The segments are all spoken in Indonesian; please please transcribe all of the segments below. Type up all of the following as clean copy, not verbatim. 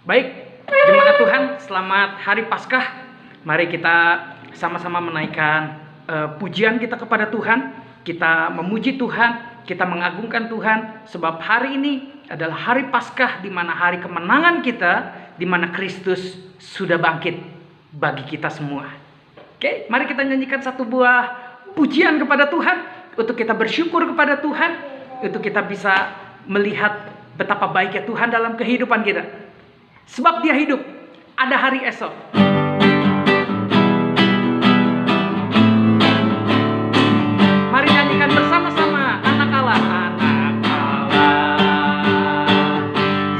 Baik, jemaat Tuhan, selamat hari Paskah. Mari kita sama-sama menaikkan pujian kita kepada Tuhan. Kita memuji Tuhan, kita mengagungkan Tuhan, sebab hari ini adalah hari Paskah, di mana hari kemenangan kita, di mana Kristus sudah bangkit bagi kita semua. Oke, mari kita nyanyikan satu buah pujian kepada Tuhan, untuk kita bersyukur kepada Tuhan, untuk kita bisa melihat betapa baiknya Tuhan dalam kehidupan kita. Sebab Dia hidup, ada hari esok. Mari nyanyikan bersama-sama, anak Allah, anak Allah.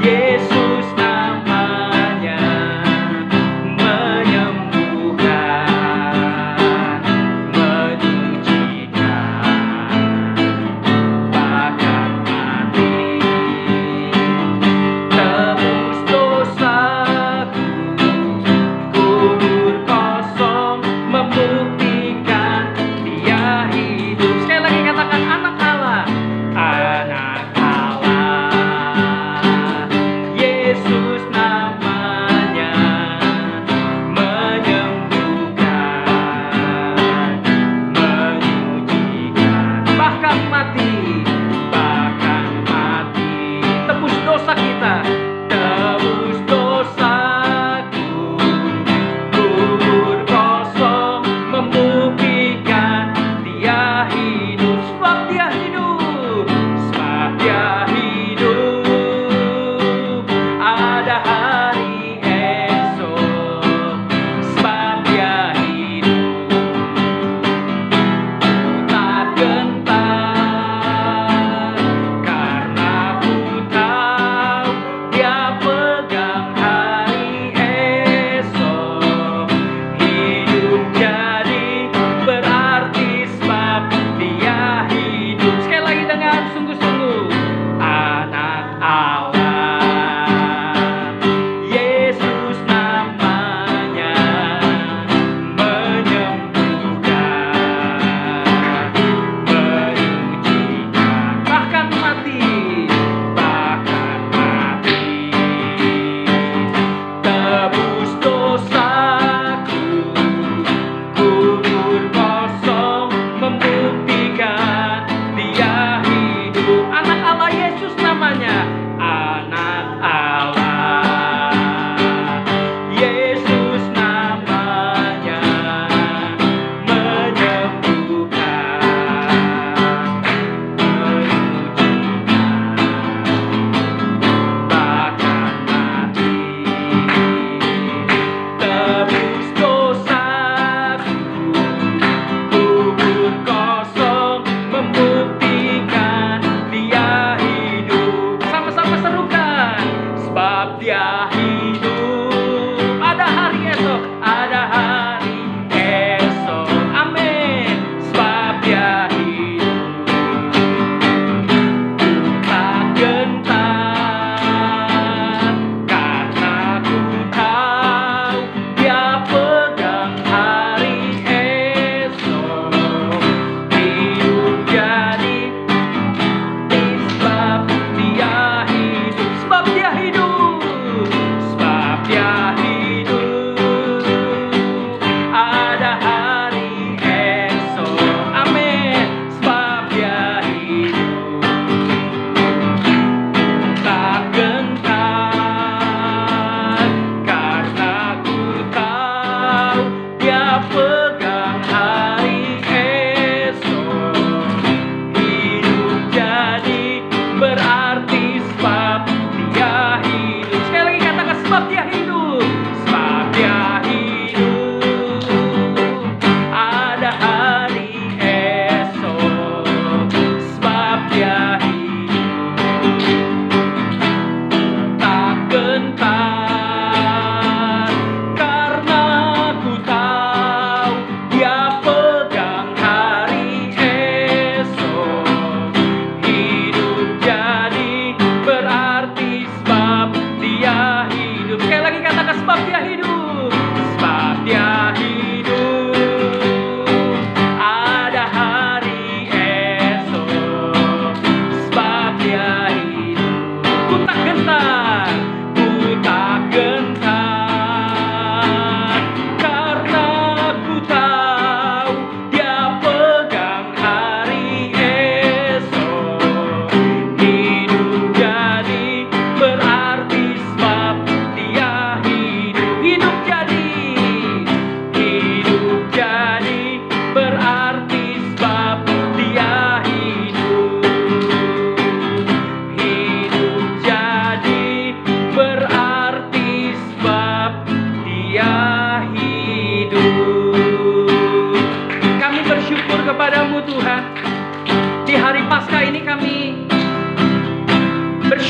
Yesus namanya, menyembuhkan, menyucikan, bahkan mati, tebus dosaku, kubur kosong, membuktikan Dia hidup. Sekali lagi katakan, anak Allah, anak Allah. Yesus namanya, menyembuhkan, menyucikan, bahkan mati, tebus dosa kita, tebus dosaku, kubur kosong, membuktikan Dia hidup. Sebab Dia hidup, sebab Dia hidup, ada hari esok. Sebab Dia hidup, tak gentar,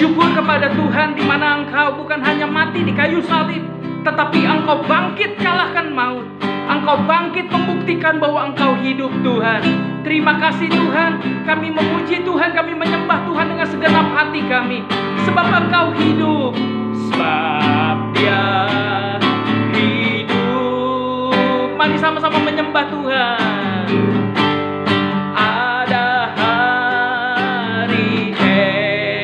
bersyukur kepada Tuhan di mana Engkau bukan hanya mati di kayu salib, tetapi Engkau bangkit kalahkan maut. Engkau bangkit membuktikan bahwa Engkau hidup, Tuhan. Terima kasih Tuhan. Kami memuji Tuhan, kami menyembah Tuhan dengan segenap hati kami. Sebab Engkau hidup. Sebab Dia hidup. Mari sama-sama menyembah Tuhan. Ada hari esok,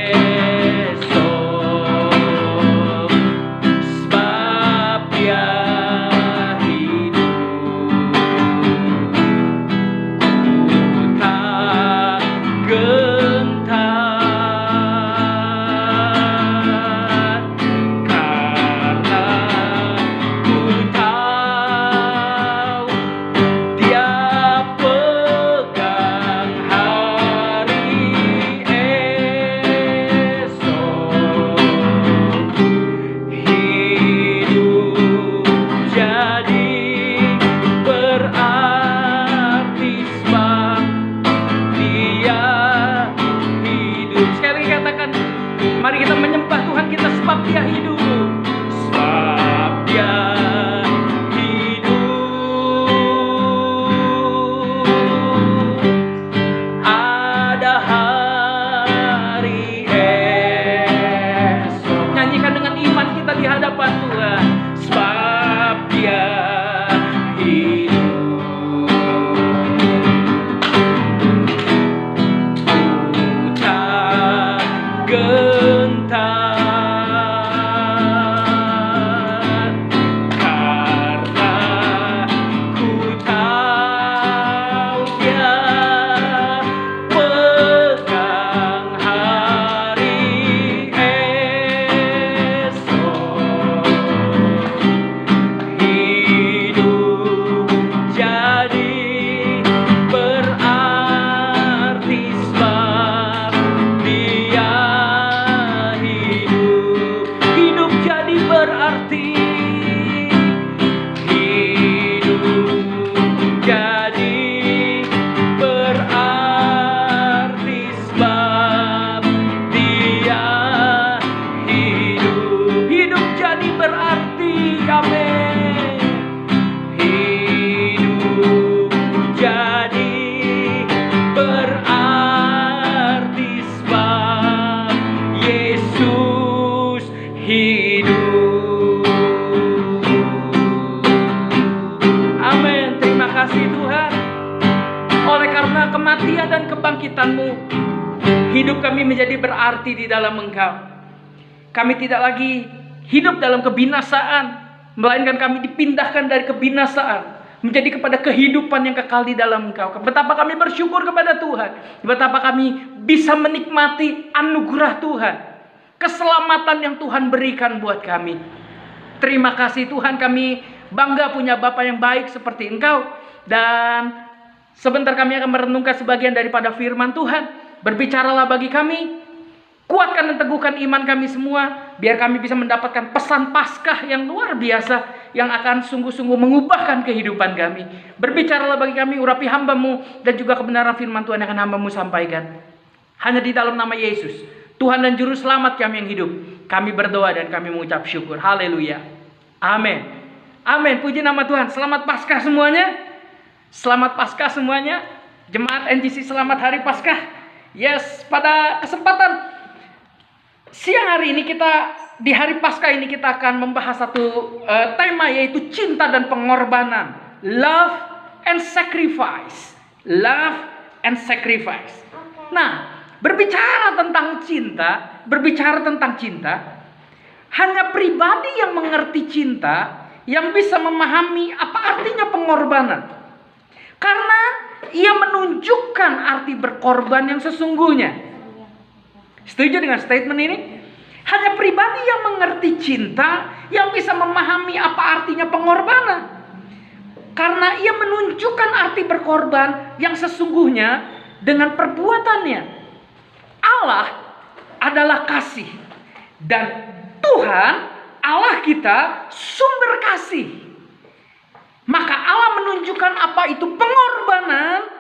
sebab Dia kematian dan kebangkitan-Mu, hidup kami menjadi berarti di dalam Engkau. Kami tidak lagi hidup dalam kebinasaan, melainkan kami dipindahkan dari kebinasaan menjadi kepada kehidupan yang kekal di dalam Engkau. Betapa kami bersyukur kepada Tuhan, betapa kami bisa menikmati anugerah Tuhan, keselamatan yang Tuhan berikan buat kami. Terima kasih Tuhan, kami bangga punya Bapa yang baik seperti Engkau. Dan sebentar kami akan merenungkan sebagian daripada firman Tuhan. Berbicaralah bagi kami, kuatkan dan teguhkan iman kami semua, biar kami bisa mendapatkan pesan Paskah yang luar biasa, yang akan sungguh-sungguh mengubahkan kehidupan kami. Berbicaralah bagi kami, urapi hamba-Mu, dan juga kebenaran firman Tuhan yang akan hamba-Mu sampaikan. Hanya di dalam nama Yesus, Tuhan dan Juru Selamat kami yang hidup, kami berdoa dan kami mengucap syukur. Haleluya. Amin. Amin. Puji nama Tuhan. Selamat Paskah semuanya. Selamat Paskah semuanya. Jemaat NGC, selamat Hari Paskah. Yes, pada kesempatan siang hari ini di Hari Paskah ini kita akan membahas satu tema, yaitu cinta dan pengorbanan. Love and sacrifice. Love and sacrifice. Nah, berbicara tentang cinta, hanya pribadi yang mengerti cinta yang bisa memahami apa artinya pengorbanan. Karena ia menunjukkan arti berkorban yang sesungguhnya. Setuju dengan statement ini? Hanya pribadi yang mengerti cinta yang bisa memahami apa artinya pengorbanan. Karena ia menunjukkan arti berkorban yang sesungguhnya dengan perbuatannya. Allah adalah kasih. Dan Tuhan, Allah kita, sumber kasih. Maka Allah menunjukkan apa itu pengorbanan,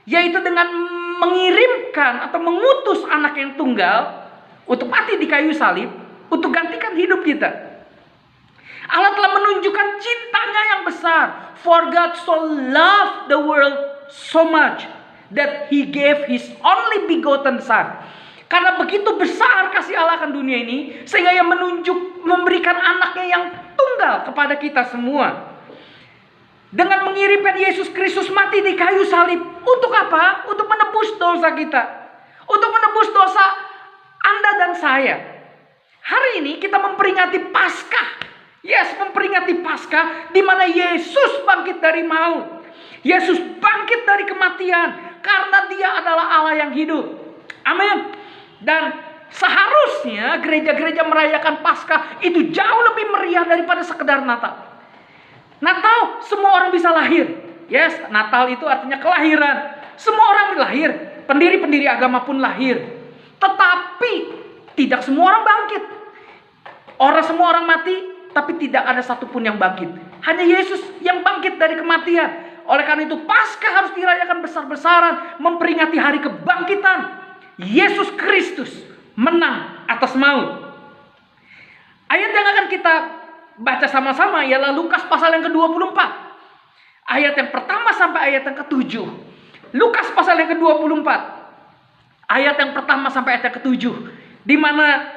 yaitu dengan mengirimkan atau mengutus anak yang tunggal, untuk mati di kayu salib, untuk gantikan hidup kita. Allah telah menunjukkan cintanya yang besar. For God so loved the world so much that He gave His only begotten Son. Karena begitu besar kasih Allah akan dunia ini, sehingga Ia memberikan anaknya yang tunggal kepada kita semua. Dengan mengirimkan Yesus Kristus mati di kayu salib. Untuk apa? Untuk menebus dosa kita. Untuk menebus dosa Anda dan saya. Hari ini kita memperingati Paskah. Yes, memperingati Paskah di mana Yesus bangkit dari maut. Yesus bangkit dari kematian karena Dia adalah Allah yang hidup. Amin. Dan seharusnya gereja-gereja merayakan Paskah itu jauh lebih meriah daripada sekedar Natal. Natal semua orang bisa lahir. Yes, Natal itu artinya kelahiran. Semua orang lahir, pendiri-pendiri agama pun lahir. Tetapi tidak semua orang bangkit. Semua orang mati, tapi tidak ada satupun yang bangkit. Hanya Yesus yang bangkit dari kematian. Oleh karena itu Paskah harus dirayakan besar-besaran, memperingati hari kebangkitan Yesus Kristus menang atas maut. Ayat yang akan kita baca sama-sama ialah Lukas pasal yang ke-24. Ayat yang pertama sampai ayat yang ke-7. Lukas pasal yang ke-24. Ayat yang pertama sampai ayat yang ke-7. Di mana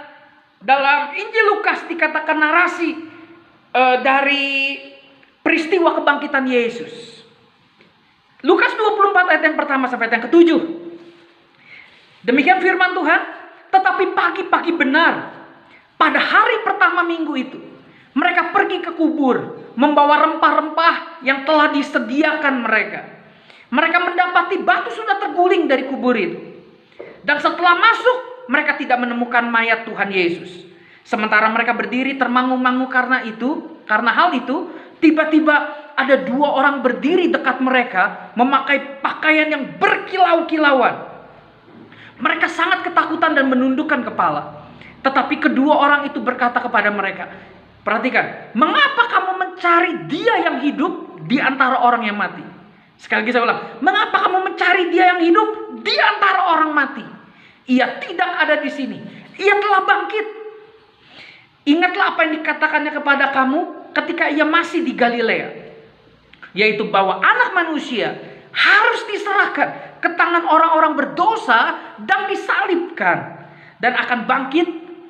dalam Injil Lukas dikatakan narasi dari peristiwa kebangkitan Yesus. Lukas 24 ayat yang pertama sampai ayat yang ke-7. Demikian firman Tuhan. Tetapi pagi-pagi benar, pada hari pertama minggu itu, mereka pergi ke kubur, membawa rempah-rempah yang telah disediakan mereka. Mereka mendapati batu sudah terguling dari kubur itu. Dan setelah masuk, mereka tidak menemukan mayat Tuhan Yesus. Sementara mereka berdiri termangu-mangu karena hal itu, tiba-tiba ada dua orang berdiri dekat mereka, memakai pakaian yang berkilau-kilauan. Mereka sangat ketakutan dan menundukkan kepala. Tetapi kedua orang itu berkata kepada mereka, perhatikan, mengapa kamu mencari Dia yang hidup di antara orang yang mati? Sekali lagi saya ulang, mengapa kamu mencari Dia yang hidup di antara orang mati? Ia tidak ada di sini. Ia telah bangkit. Ingatlah apa yang dikatakannya kepada kamu ketika Ia masih di Galilea, yaitu bahwa Anak Manusia harus diserahkan ke tangan orang-orang berdosa dan disalibkan, dan akan bangkit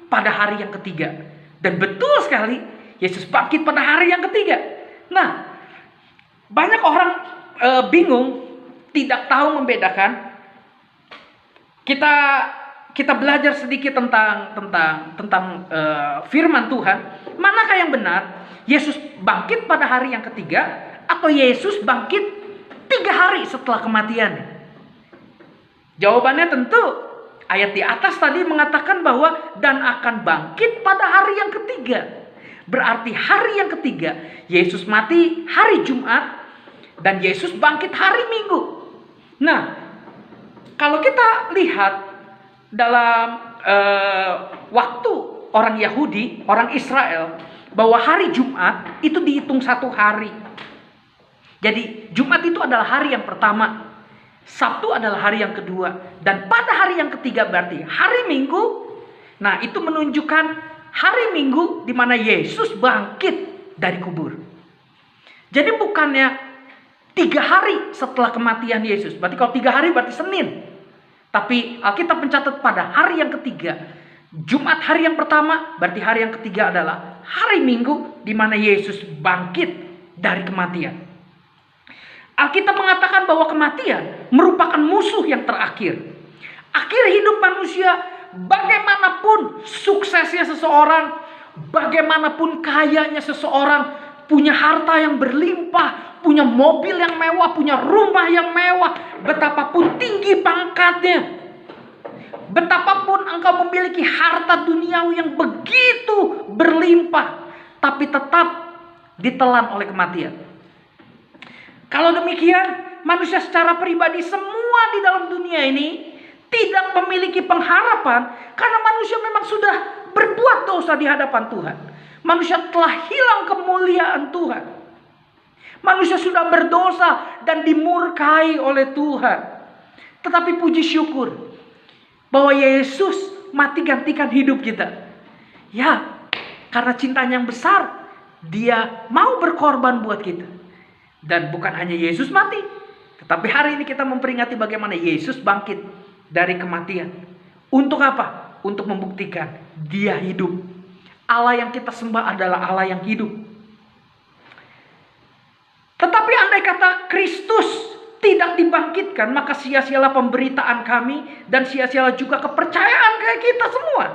pada hari yang ketiga. Dan betul sekali, Yesus bangkit pada hari yang ketiga. Nah, banyak orang bingung, tidak tahu membedakan. Kita belajar sedikit tentang firman Tuhan. Manakah yang benar? Yesus bangkit pada hari yang ketiga, atau Yesus bangkit 3 hari setelah kematian? Jawabannya tentu ayat di atas tadi mengatakan bahwa dan akan bangkit pada hari yang ketiga. Berarti hari yang ketiga Yesus mati hari Jumat dan Yesus bangkit hari Minggu. Nah, kalau kita lihat dalam waktu orang Yahudi, orang Israel, bahwa hari Jumat itu dihitung 1 hari. Jadi Jumat itu adalah hari yang pertama, Sabtu adalah hari yang kedua, dan pada hari yang ketiga berarti hari Minggu. Nah, itu menunjukkan hari Minggu di mana Yesus bangkit dari kubur. Jadi bukannya 3 hari setelah kematian Yesus. Berarti kalau 3 hari berarti Senin. Tapi Alkitab mencatat pada hari yang ketiga, Jumat hari yang pertama, berarti hari yang ketiga adalah hari Minggu di mana Yesus bangkit dari kematian. Alkitab mengatakan bahwa kematian merupakan musuh yang terakhir. Akhir hidup manusia, bagaimanapun suksesnya seseorang, bagaimanapun kayanya seseorang, punya harta yang berlimpah, punya mobil yang mewah, punya rumah yang mewah, betapapun tinggi pangkatnya, betapapun engkau memiliki harta duniawi yang begitu berlimpah, tapi tetap ditelan oleh kematian. Kalau demikian, manusia secara pribadi semua di dalam dunia ini tidak memiliki pengharapan karena manusia memang sudah berbuat dosa di hadapan Tuhan. Manusia telah hilang kemuliaan Tuhan. Manusia sudah berdosa dan dimurkai oleh Tuhan. Tetapi puji syukur bahwa Yesus mati gantikan hidup kita. Ya, karena cintanya yang besar, dia mau berkorban buat kita. Dan bukan hanya Yesus mati, tetapi hari ini kita memperingati bagaimana Yesus bangkit dari kematian. Untuk apa? Untuk membuktikan dia hidup. Allah yang kita sembah adalah Allah yang hidup. Tetapi andai kata Kristus tidak dibangkitkan, maka sia-sialah pemberitaan kami dan sia-sialah juga kepercayaan kayak kita semua.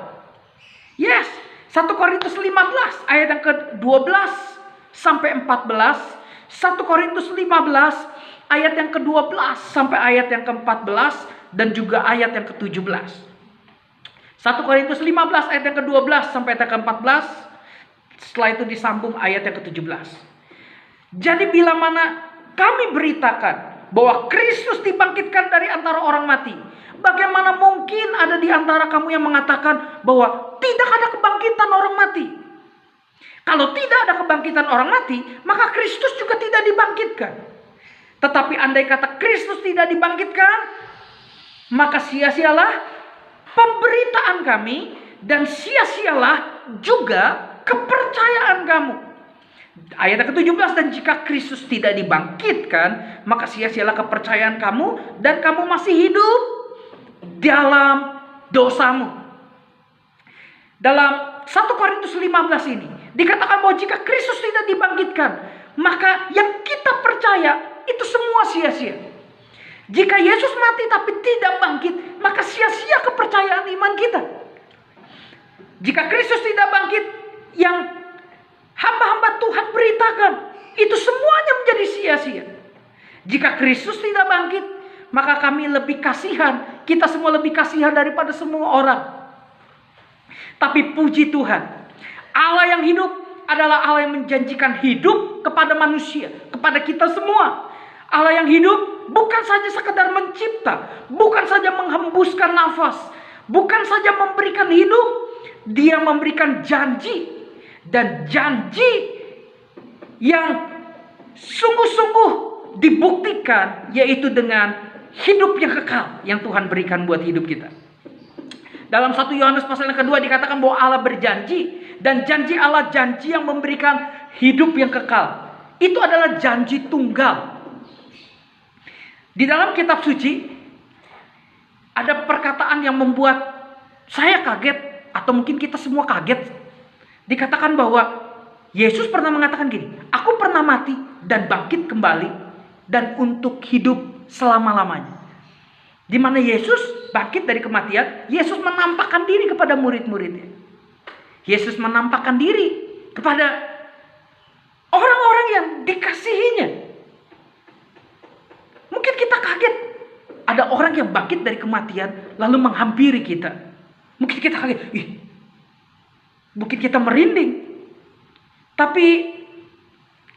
Yes, 1 Korintus 15 ayat yang ke-12 sampai 14, 1 Korintus 15 ayat yang ke-12 sampai ayat yang ke-14 dan juga ayat yang ke-17. 1 Korintus 15 ayat yang ke-12 sampai ayat yang ke-14, setelah itu disambung ayat yang ke-17. Jadi bila mana kami beritakan bahwa Kristus dibangkitkan dari antara orang mati, bagaimana mungkin ada di antara kamu yang mengatakan bahwa tidak ada kebangkitan orang mati? Kalau tidak ada kebangkitan orang mati, maka Kristus juga tidak dibangkitkan. Tetapi andai kata Kristus tidak dibangkitkan, maka sia-sialah pemberitaan kami dan sia-sialah juga kepercayaan kamu. Ayat ke-17, dan jika Kristus tidak dibangkitkan, maka sia-sialah kepercayaan kamu dan kamu masih hidup dalam dosamu. Dalam 1 Korintus 15 ini dikatakan bahwa jika Kristus tidak dibangkitkan, maka yang kita percaya itu semua sia-sia. Jika Yesus mati tapi tidak bangkit, maka sia-sia kepercayaan iman kita. Jika Kristus tidak bangkit, yang hamba-hamba Tuhan beritakan, itu semuanya menjadi sia-sia. Jika Kristus tidak bangkit, maka kami lebih kasihan. Kita semua lebih kasihan daripada semua orang. Tapi puji Tuhan, Allah yang hidup adalah Allah yang menjanjikan hidup kepada manusia, kepada kita semua. Allah yang hidup bukan saja sekedar mencipta, bukan saja menghembuskan nafas, bukan saja memberikan hidup, Dia memberikan janji. Dan janji yang sungguh-sungguh dibuktikan, yaitu dengan hidup yang kekal yang Tuhan berikan buat hidup kita. Dalam 1 Yohanes pasal yang kedua dikatakan bahwa Allah berjanji, dan janji Allah janji yang memberikan hidup yang kekal. Itu adalah janji tunggal. Di dalam kitab suci ada perkataan yang membuat saya kaget, atau mungkin kita semua kaget. Dikatakan bahwa Yesus pernah mengatakan gini, aku pernah mati dan bangkit kembali dan untuk hidup selama-lamanya. Di mana Yesus bangkit dari kematian, Yesus menampakkan diri kepada murid-muridnya. Yesus menampakkan diri kepada orang-orang yang dikasihinya. Mungkin kita kaget, ada orang yang bangkit dari kematian lalu menghampiri kita. Mungkin kita kaget, mungkin kita merinding. Tapi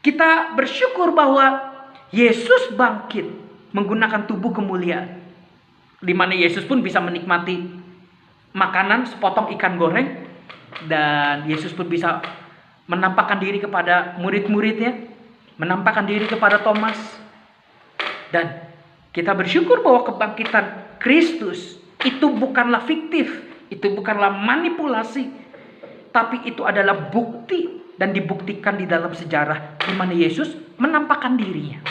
kita bersyukur bahwa Yesus bangkit menggunakan tubuh kemuliaan, di mana Yesus pun bisa menikmati makanan sepotong ikan goreng, dan Yesus pun bisa menampakkan diri kepada murid-muridnya, menampakkan diri kepada Thomas. Dan kita bersyukur bahwa kebangkitan Kristus itu bukanlah fiktif, itu bukanlah manipulasi, tapi itu adalah bukti dan dibuktikan di dalam sejarah di mana Yesus menampakkan dirinya.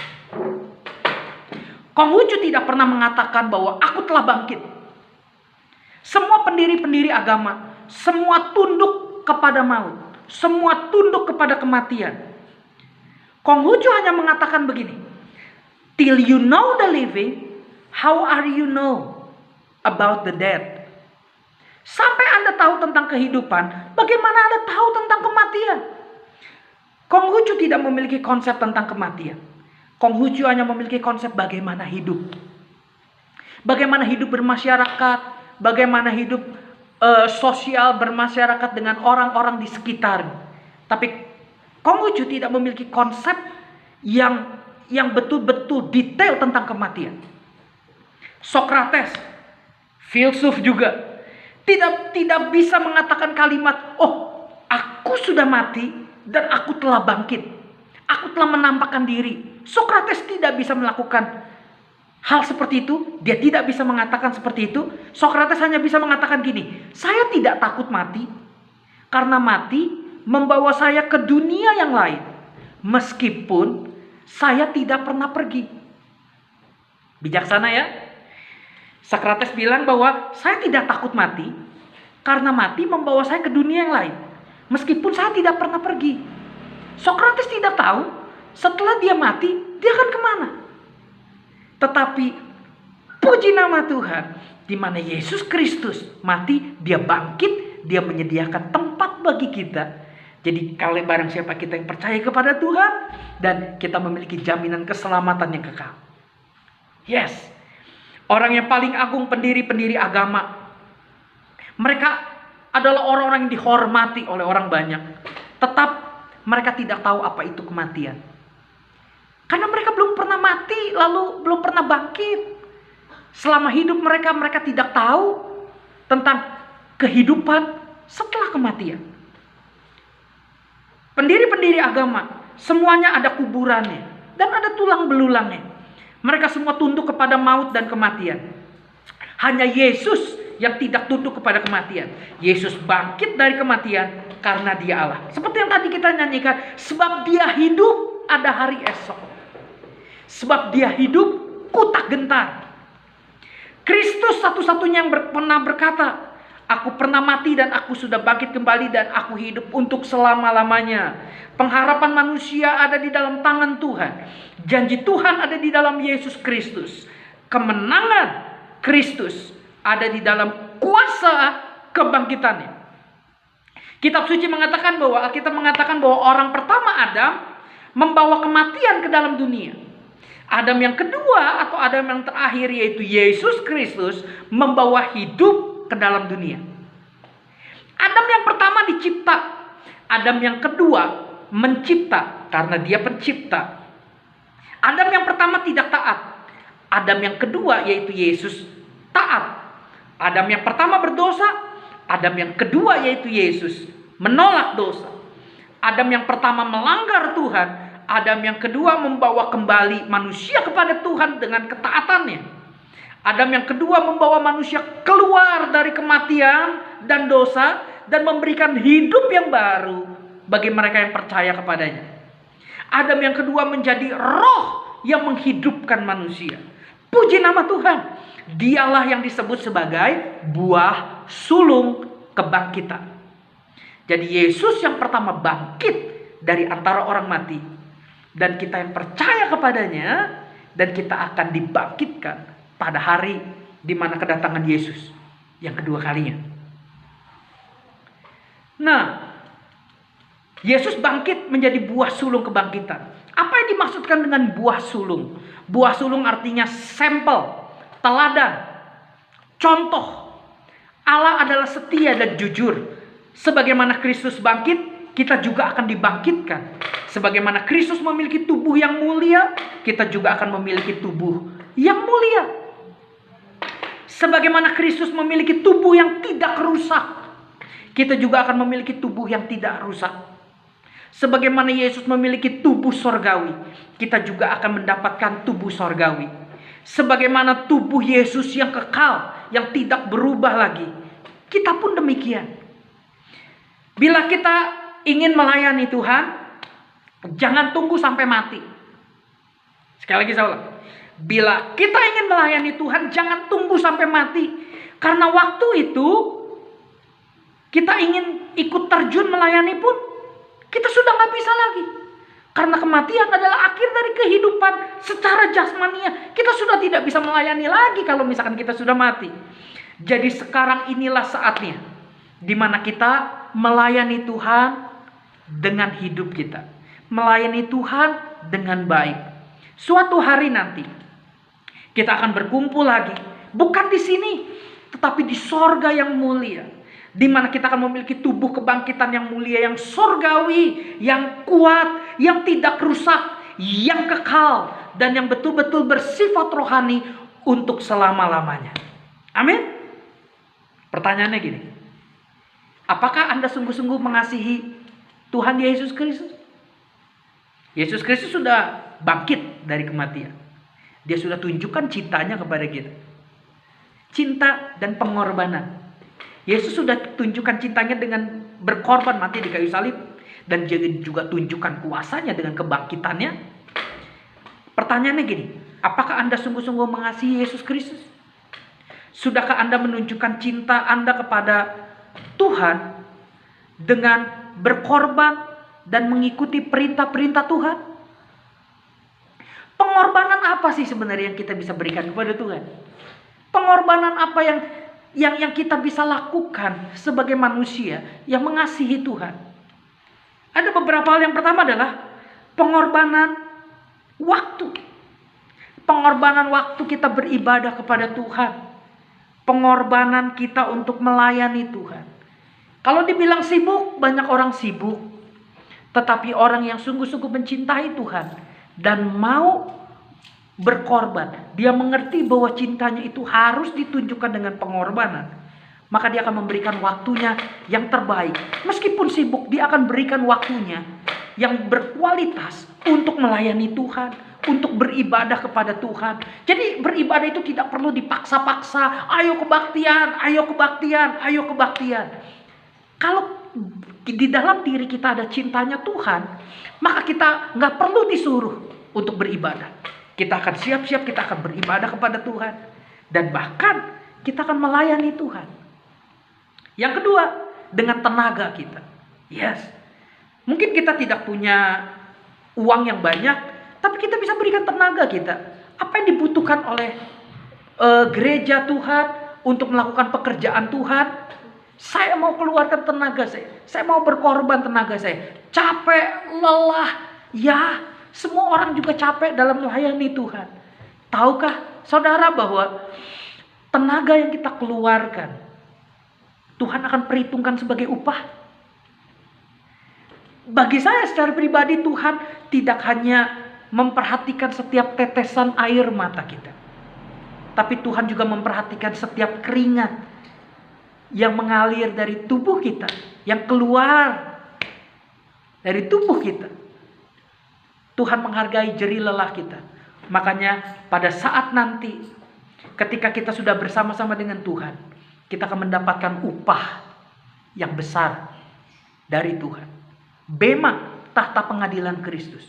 Konghucu tidak pernah mengatakan bahwa aku telah bangkit. Semua pendiri-pendiri agama, semua tunduk kepada maut, semua tunduk kepada kematian. Konghucu hanya mengatakan begini, till you know the living, how are you know about the dead? Sampai Anda tahu tentang kehidupan, bagaimana Anda tahu tentang kematian? Konghucu tidak memiliki konsep tentang kematian. Konghucu hanya memiliki konsep bagaimana hidup. Bagaimana hidup bermasyarakat, bagaimana hidup sosial bermasyarakat dengan orang-orang di sekitar. Tapi Konghucu tidak memiliki konsep yang betul-betul detail tentang kematian. Sokrates, filsuf juga, tidak bisa mengatakan kalimat, oh aku sudah mati dan aku telah bangkit, aku telah menampakkan diri. Sokrates tidak bisa melakukan hal seperti itu, dia tidak bisa mengatakan seperti itu. Sokrates hanya bisa mengatakan gini, saya tidak takut mati, karena mati membawa saya ke dunia yang lain, meskipun saya tidak pernah pergi. Bijaksana ya. Sokrates bilang bahwa saya tidak takut mati, karena mati membawa saya ke dunia yang lain, meskipun saya tidak pernah pergi. Sokrates tidak tahu setelah dia mati, dia akan kemana. Tetapi puji nama Tuhan, di mana Yesus Kristus mati, dia bangkit, dia menyediakan tempat bagi kita. Jadi kalau barang siapa kita yang percaya kepada Tuhan, dan kita memiliki jaminan keselamatan yang kekal. Yes, orang yang paling agung, pendiri-pendiri agama, mereka adalah orang-orang yang dihormati oleh orang banyak. Tetap mereka tidak tahu apa itu kematian. Karena mereka belum pernah mati, lalu belum pernah bangkit. Selama hidup mereka tidak tahu tentang kehidupan setelah kematian. Pendiri-pendiri agama, semuanya ada kuburannya dan ada tulang belulangnya. Mereka semua tunduk kepada maut dan kematian. Hanya Yesus yang tidak tunduk kepada kematian. Yesus bangkit dari kematian karena dia Allah. Seperti yang tadi kita nyanyikan, sebab dia hidup ada hari esok. Sebab dia hidup, ku tak gentar. Kristus satu-satunya yang pernah berkata, aku pernah mati dan aku sudah bangkit kembali dan aku hidup untuk selama-lamanya. Pengharapan manusia ada di dalam tangan Tuhan. Janji Tuhan ada di dalam Yesus Kristus. Kemenangan Kristus ada di dalam kuasa kebangkitannya. Kitab suci mengatakan bahwa, Alkitab mengatakan bahwa orang pertama Adam membawa kematian ke dalam dunia. Adam yang kedua atau Adam yang terakhir, yaitu Yesus Kristus, membawa hidup ke dalam dunia. Adam yang pertama dicipta, Adam yang kedua mencipta karena dia pencipta. Adam yang pertama tidak taat, Adam yang kedua yaitu Yesus taat. Adam yang pertama berdosa, Adam yang kedua yaitu Yesus menolak dosa. Adam yang pertama melanggar Tuhan, Adam yang kedua membawa kembali manusia kepada Tuhan dengan ketaatannya. Adam yang kedua membawa manusia keluar dari kematian dan dosa dan memberikan hidup yang baru bagi mereka yang percaya kepadanya. Adam yang kedua menjadi roh yang menghidupkan manusia. Puji nama Tuhan. Dialah yang disebut sebagai buah sulung kebangkitan. Jadi Yesus yang pertama bangkit dari antara orang mati. Dan kita yang percaya kepadanya, dan kita akan dibangkitkan pada hari di mana kedatangan Yesus yang kedua kalinya. Nah, Yesus bangkit menjadi buah sulung kebangkitan. Apa yang dimaksudkan dengan buah sulung? Buah sulung artinya sampel, teladan, contoh. Allah adalah setia dan jujur. Sebagaimana Kristus bangkit, kita juga akan dibangkitkan. Sebagaimana Kristus memiliki tubuh yang mulia, kita juga akan memiliki tubuh yang mulia. Sebagaimana Kristus memiliki tubuh yang tidak rusak, kita juga akan memiliki tubuh yang tidak rusak. Sebagaimana Yesus memiliki tubuh sorgawi, kita juga akan mendapatkan tubuh sorgawi. Sebagaimana tubuh Yesus yang kekal, yang tidak berubah lagi, kita pun demikian. Bila kita ingin melayani Tuhan, jangan tunggu sampai mati. Sekali lagi saya ulang. Bila kita ingin melayani Tuhan, jangan tunggu sampai mati. Karena waktu itu kita ingin ikut terjun melayani pun, kita sudah gak bisa lagi. Karena kematian adalah akhir dari kehidupan secara jasmania. Kita sudah tidak bisa melayani lagi kalau misalkan kita sudah mati. Jadi sekarang inilah saatnya di mana kita melayani Tuhan dengan hidup kita. Melayani Tuhan dengan baik. Suatu hari nanti kita akan berkumpul lagi, bukan di sini, tetapi di sorga yang mulia, di mana kita akan memiliki tubuh kebangkitan yang mulia, yang sorgawi, yang kuat, yang tidak rusak, yang kekal, dan yang betul-betul bersifat rohani untuk selama-lamanya. Amin. Pertanyaannya gini, apakah Anda sungguh-sungguh mengasihi Tuhan Yesus Kristus? Yesus Kristus sudah bangkit dari kematian. Dia sudah tunjukkan cintanya kepada kita. Cinta dan pengorbanan. Yesus sudah tunjukkan cintanya dengan berkorban mati di kayu salib. Dan juga tunjukkan kuasanya dengan kebangkitannya. Pertanyaannya gini, apakah Anda sungguh-sungguh mengasihi Yesus Kristus? Sudahkah Anda menunjukkan cinta Anda kepada Tuhan dengan berkorban dan mengikuti perintah-perintah Tuhan? Pengorbanan apa sih sebenarnya yang kita bisa berikan kepada Tuhan? Pengorbanan apa yang kita bisa lakukan sebagai manusia yang mengasihi Tuhan? Ada beberapa hal. Yang pertama adalah pengorbanan waktu. Pengorbanan waktu kita beribadah kepada Tuhan. Pengorbanan kita untuk melayani Tuhan. Kalau dibilang sibuk, banyak orang sibuk. Tetapi orang yang sungguh-sungguh mencintai Tuhan dan mau berkorban, dia mengerti bahwa cintanya itu harus ditunjukkan dengan pengorbanan, maka dia akan memberikan waktunya yang terbaik. Meskipun sibuk, dia akan berikan waktunya yang berkualitas untuk melayani Tuhan, untuk beribadah kepada Tuhan. Jadi beribadah itu tidak perlu dipaksa-paksa. Ayo kebaktian, ayo kebaktian, ayo kebaktian. Kalau di dalam diri kita ada cintanya Tuhan, maka kita nggak perlu disuruh untuk beribadah. Kita akan siap-siap, kita akan beribadah kepada Tuhan. Dan bahkan kita akan melayani Tuhan. Yang kedua, dengan tenaga kita. Yes. Mungkin kita tidak punya uang yang banyak, tapi kita bisa berikan tenaga kita. Apa yang dibutuhkan oleh gereja Tuhan untuk melakukan pekerjaan Tuhan? Saya mau keluarkan tenaga saya. Saya mau berkorban tenaga saya. Capek, lelah. Ya, semua orang juga capek dalam melayani Tuhan. Tahukah saudara bahwa tenaga yang kita keluarkan, Tuhan akan perhitungkan sebagai upah? Bagi saya secara pribadi, Tuhan tidak hanya memperhatikan setiap tetesan air mata kita, tapi Tuhan juga memperhatikan setiap keringat yang mengalir dari tubuh kita, yang keluar dari tubuh kita. Tuhan menghargai jerih lelah kita. Makanya pada saat nanti ketika kita sudah bersama-sama dengan Tuhan, kita akan mendapatkan upah yang besar dari Tuhan. Bema, tahta pengadilan Kristus,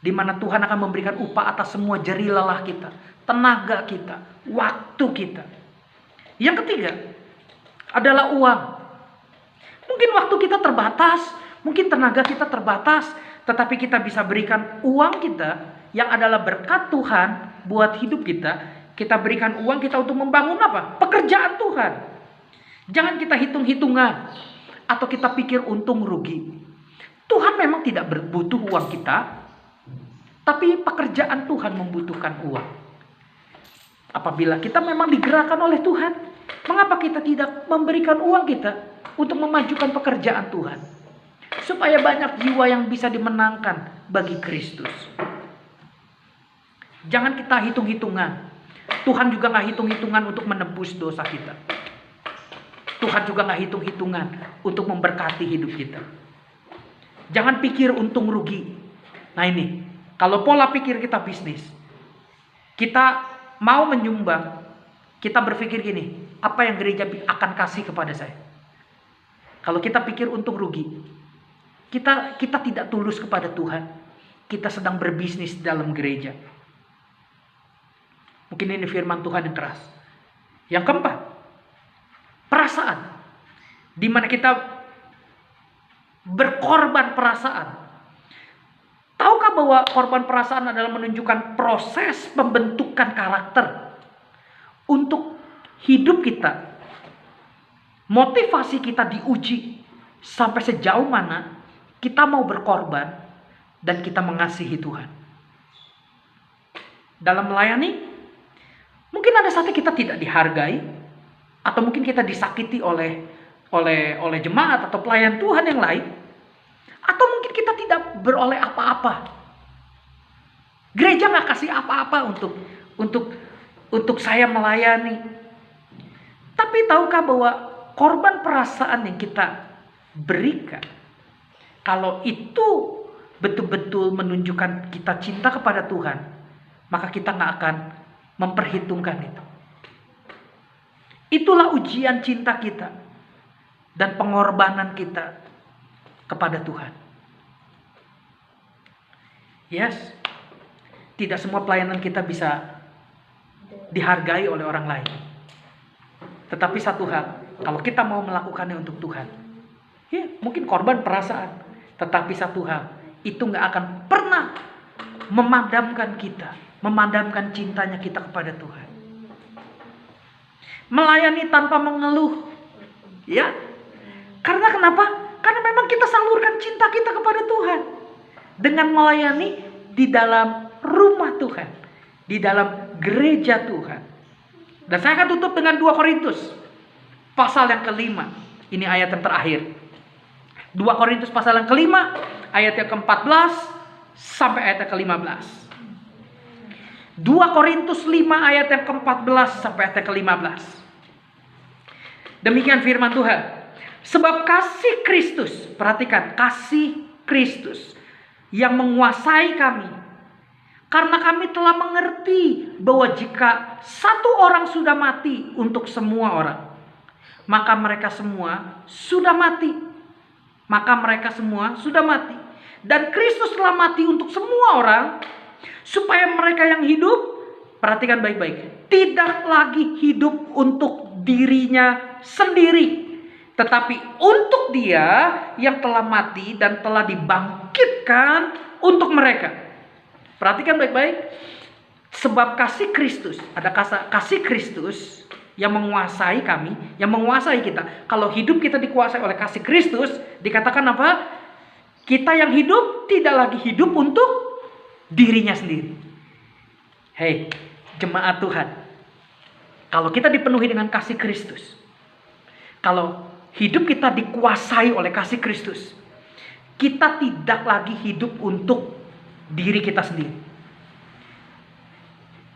di mana Tuhan akan memberikan upah atas semua jerih lelah kita, tenaga kita, waktu kita. Yang ketiga adalah uang. Mungkin waktu kita terbatas, mungkin tenaga kita terbatas, tetapi kita bisa berikan uang kita yang adalah berkat Tuhan buat hidup kita. Kita berikan uang kita untuk membangun apa? Pekerjaan Tuhan. Jangan kita hitung-hitungan atau kita pikir untung rugi. Tuhan memang tidak butuh uang kita, tapi pekerjaan Tuhan membutuhkan uang. Apabila kita memang digerakkan oleh Tuhan, mengapa kita tidak memberikan uang kita untuk memajukan pekerjaan Tuhan? Supaya banyak jiwa yang bisa dimenangkan bagi Kristus. Jangan kita hitung-hitungan. Tuhan juga gak hitung-hitungan untuk menebus dosa kita. Tuhan juga gak hitung-hitungan untuk memberkati hidup kita. Jangan pikir untung rugi. Nah ini, kalau pola pikir kita bisnis, kita mau menyumbang, kita berpikir gini, apa yang gereja akan kasih kepada saya? Kalau kita pikir untung rugi, kita tidak tulus kepada Tuhan. Kita sedang berbisnis dalam gereja. Mungkin ini firman Tuhan yang keras. Yang keempat, perasaan. Di mana kita berkorban perasaan. Tahukah bahwa korban perasaan adalah menunjukkan proses pembentukan karakter untuk hidup kita. Motivasi kita diuji sampai sejauh mana kita mau berkorban dan kita mengasihi Tuhan. Dalam melayani, mungkin ada saatnya kita tidak dihargai, atau mungkin kita disakiti oleh jemaat atau pelayan Tuhan yang lain, atau mungkin kita tidak beroleh apa-apa. Gereja nggak kasih apa-apa untuk saya melayani. Tapi tahukah bahwa korban perasaan yang kita berikan, kalau itu betul-betul menunjukkan kita cinta kepada Tuhan, maka kita nggak akan memperhitungkan itu. Itulah ujian cinta kita dan pengorbanan kita kepada Tuhan. Yes, tidak semua pelayanan kita bisa dihargai oleh orang lain. Tetapi satu hal, kalau kita mau melakukannya untuk Tuhan, ya mungkin korban perasaan. Tetapi satu hal, itu nggak akan pernah memadamkan kita, memadamkan cintanya kita kepada Tuhan. Melayani tanpa mengeluh, ya. Karena kenapa? Karena memang kita salurkan cinta kita kepada Tuhan dengan melayani di dalam rumah Tuhan, di dalam gereja Tuhan. Dan saya akan tutup dengan 2 Korintus pasal yang ke-5. Ini ayat yang terakhir. 2 Korintus pasal yang ke-5 ayat yang ke-14 sampai ayat yang ke-15. 2 Korintus 5 ayat yang ke-14 sampai ayat yang ke-15. Demikian firman Tuhan. Sebab kasih Kristus, perhatikan, kasih Kristus yang menguasai kami. Karena kami telah mengerti bahwa jika satu orang sudah mati untuk semua orang, maka mereka semua sudah mati. Maka mereka semua sudah mati. Dan Kristus telah mati untuk semua orang, supaya mereka yang hidup, perhatikan baik-baik, tidak lagi hidup untuk dirinya sendiri, tetapi untuk Dia yang telah mati dan telah dibangkitkan untuk mereka. Perhatikan baik-baik. Sebab kasih Kristus, ada kasih Kristus yang menguasai kami, yang menguasai kita. Kalau hidup kita dikuasai oleh kasih Kristus, dikatakan apa? Kita yang hidup tidak lagi hidup untuk dirinya sendiri. Hei, jemaat Tuhan. Kalau kita dipenuhi dengan kasih Kristus, kalau hidup kita dikuasai oleh kasih Kristus, kita tidak lagi hidup untuk diri kita sendiri.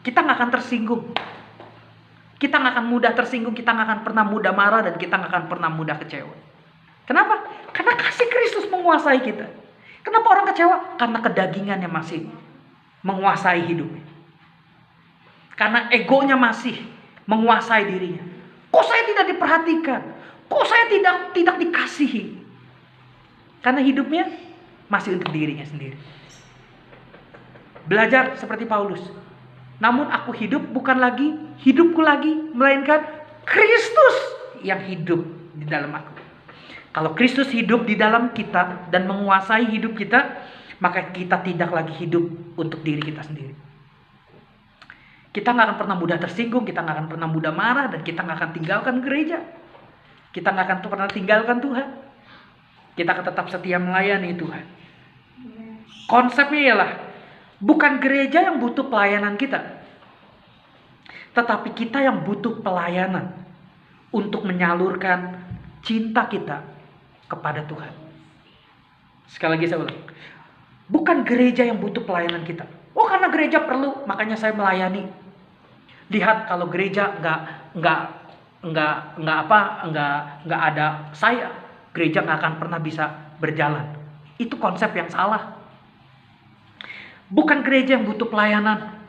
Kita gak akan tersinggung. Kita gak akan mudah tersinggung. Kita gak akan pernah mudah marah. Dan kita gak akan pernah mudah kecewa. Kenapa? Karena kasih Kristus menguasai kita. Kenapa orang kecewa? Karena kedagingannya masih menguasai hidupnya. Karena egonya masih menguasai dirinya. Kok saya tidak diperhatikan? Kok saya tidak dikasihi? Karena hidupnya masih untuk dirinya sendiri. Belajar seperti Paulus. Namun aku hidup bukan lagi hidupku lagi, melainkan Kristus yang hidup di dalam aku. Kalau Kristus hidup di dalam kita dan menguasai hidup kita, maka kita tidak lagi hidup untuk diri kita sendiri. Kita gak akan pernah mudah tersinggung, kita gak akan pernah mudah marah, dan kita gak akan tinggalkan gereja. Kita gak akan pernah tinggalkan Tuhan. Kita akan tetap setia melayani Tuhan. Konsepnya ialah bukan gereja yang butuh pelayanan kita, tetapi kita yang butuh pelayanan untuk menyalurkan cinta kita kepada Tuhan. Sekali lagi saya ulang. Bukan gereja yang butuh pelayanan kita. Oh, karena gereja perlu, makanya saya melayani. Lihat, kalau gereja nggak ada saya, gereja nggak akan pernah bisa berjalan. Itu konsep yang salah. Bukan gereja yang butuh pelayanan,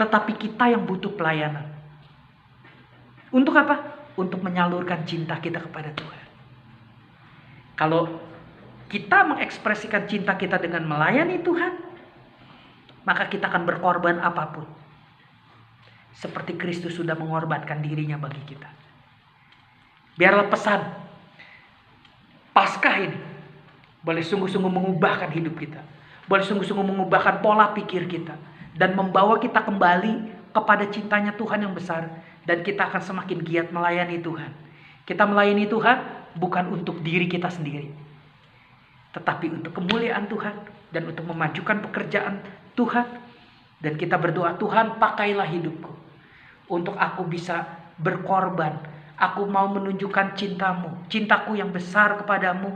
tetapi kita yang butuh pelayanan. Untuk apa? Untuk menyalurkan cinta kita kepada Tuhan. Kalau kita mengekspresikan cinta kita dengan melayani Tuhan, maka kita akan berkorban apapun. Seperti Kristus sudah mengorbankan dirinya bagi kita. Biarlah pesan Paskah ini boleh sungguh-sungguh mengubahkan hidup kita. Boleh sungguh-sungguh mengubahkan pola pikir kita. Dan membawa kita kembali kepada cintanya Tuhan yang besar. Dan kita akan semakin giat melayani Tuhan. Kita melayani Tuhan bukan untuk diri kita sendiri, tetapi untuk kemuliaan Tuhan dan untuk memajukan pekerjaan Tuhan. Dan kita berdoa, Tuhan, pakailah hidupku untuk aku bisa berkorban. Aku mau menunjukkan cintaku yang besar kepadamu.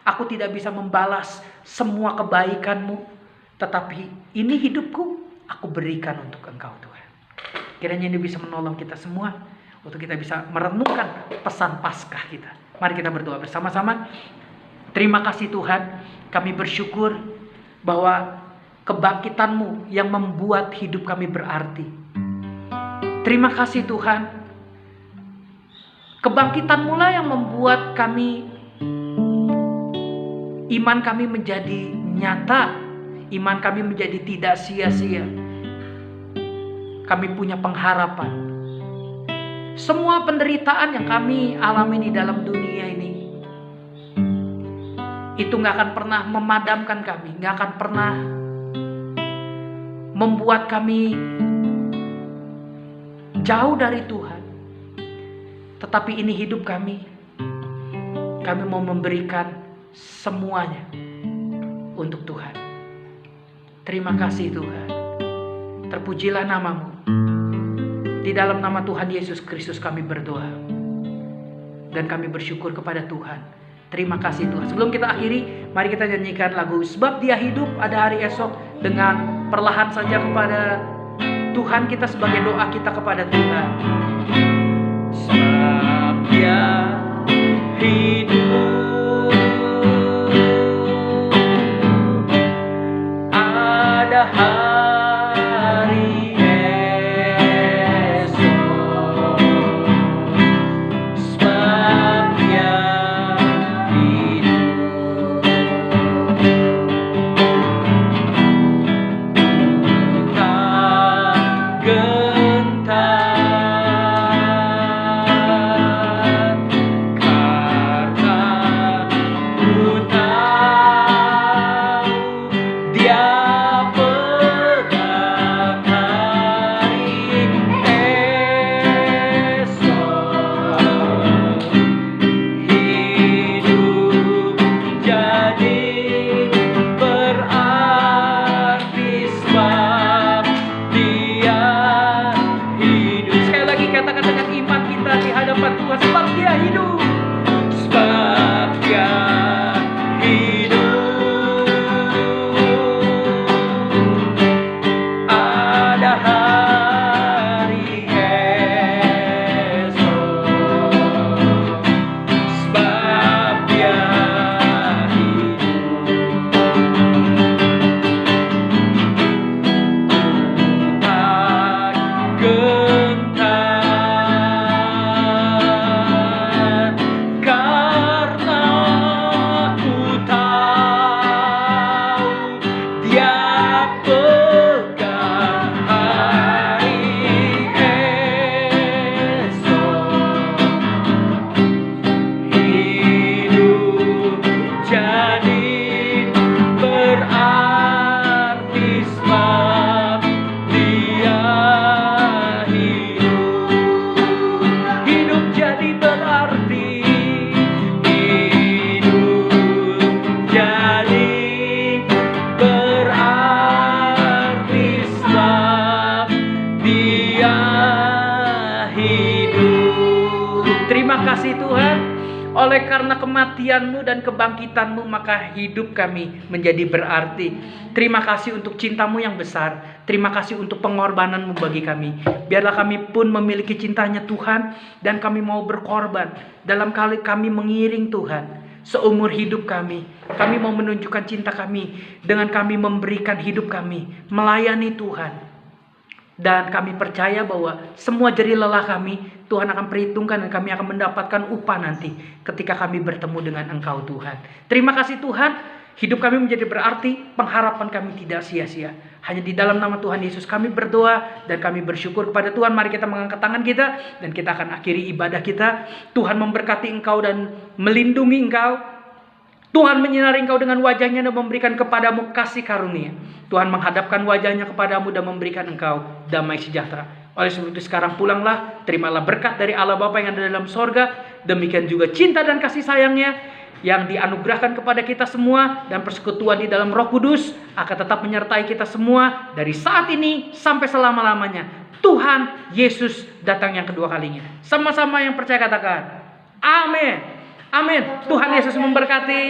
Aku tidak bisa membalas semua kebaikanmu, tetapi ini hidupku, aku berikan untuk Engkau, Tuhan. Kiranya ini bisa menolong kita semua untuk kita bisa merenungkan pesan Paskah kita. Mari kita berdoa bersama-sama. Terima kasih Tuhan, kami bersyukur bahwa kebangkitan-Mu yang membuat hidup kami berarti. Terima kasih Tuhan. Kebangkitan-Mu lah yang membuat kami, iman kami menjadi nyata, iman kami menjadi tidak sia-sia. Kami punya pengharapan. Semua penderitaan yang kami alami di dalam dunia ini, itu gak akan pernah memadamkan kami, gak akan pernah membuat kami jauh dari Tuhan. Tetapi ini hidup kami. Kami mau memberikan semuanya untuk Tuhan. Terima kasih Tuhan. Terpujilah nama-Mu. Di dalam nama Tuhan Yesus Kristus kami berdoa. Dan kami bersyukur kepada Tuhan. Terima kasih Tuhan. Sebelum kita akhiri, mari kita nyanyikan lagu Sebab Dia Hidup Ada Hari Esok, dengan perlahan saja kepada Tuhan kita sebagai doa kita kepada Tuhan. Sebab Dia hidup, ada hari esok. Sebab Dia hidup, tak gentar. Terima kasih Tuhan, oleh karena kematian-Mu dan kebangkitan-Mu, maka hidup kami menjadi berarti. Terima kasih untuk cinta-Mu yang besar. Terima kasih untuk pengorbanan-Mu bagi kami. Biarlah kami pun memiliki cintanya Tuhan, dan kami mau berkorban dalam kali kami mengiring Tuhan. Seumur hidup kami mau menunjukkan cinta kami dengan kami memberikan hidup kami melayani Tuhan. Dan kami percaya bahwa semua jerih lelah kami Tuhan akan perhitungkan, dan kami akan mendapatkan upah nanti ketika kami bertemu dengan Engkau Tuhan. Terima kasih Tuhan, hidup kami menjadi berarti, pengharapan kami tidak sia-sia. Hanya di dalam nama Tuhan Yesus kami berdoa dan kami bersyukur kepada Tuhan. Mari kita mengangkat tangan kita dan kita akan akhiri ibadah kita. Tuhan memberkati engkau dan melindungi engkau. Tuhan menyinari engkau dengan wajahnya dan memberikan kepadamu kasih karunia. Tuhan menghadapkan wajahnya kepadamu dan memberikan engkau damai sejahtera. Oleh sebab itu sekarang pulanglah, terimalah berkat dari Allah Bapa yang ada dalam sorga. Demikian juga cinta dan kasih sayangnya yang dianugerahkan kepada kita semua, dan persekutuan di dalam Roh Kudus akan tetap menyertai kita semua dari saat ini sampai selama-lamanya. Tuhan Yesus datang yang kedua kalinya. Sama-sama yang percaya katakan amin. Amin. Tuhan Yesus memberkati.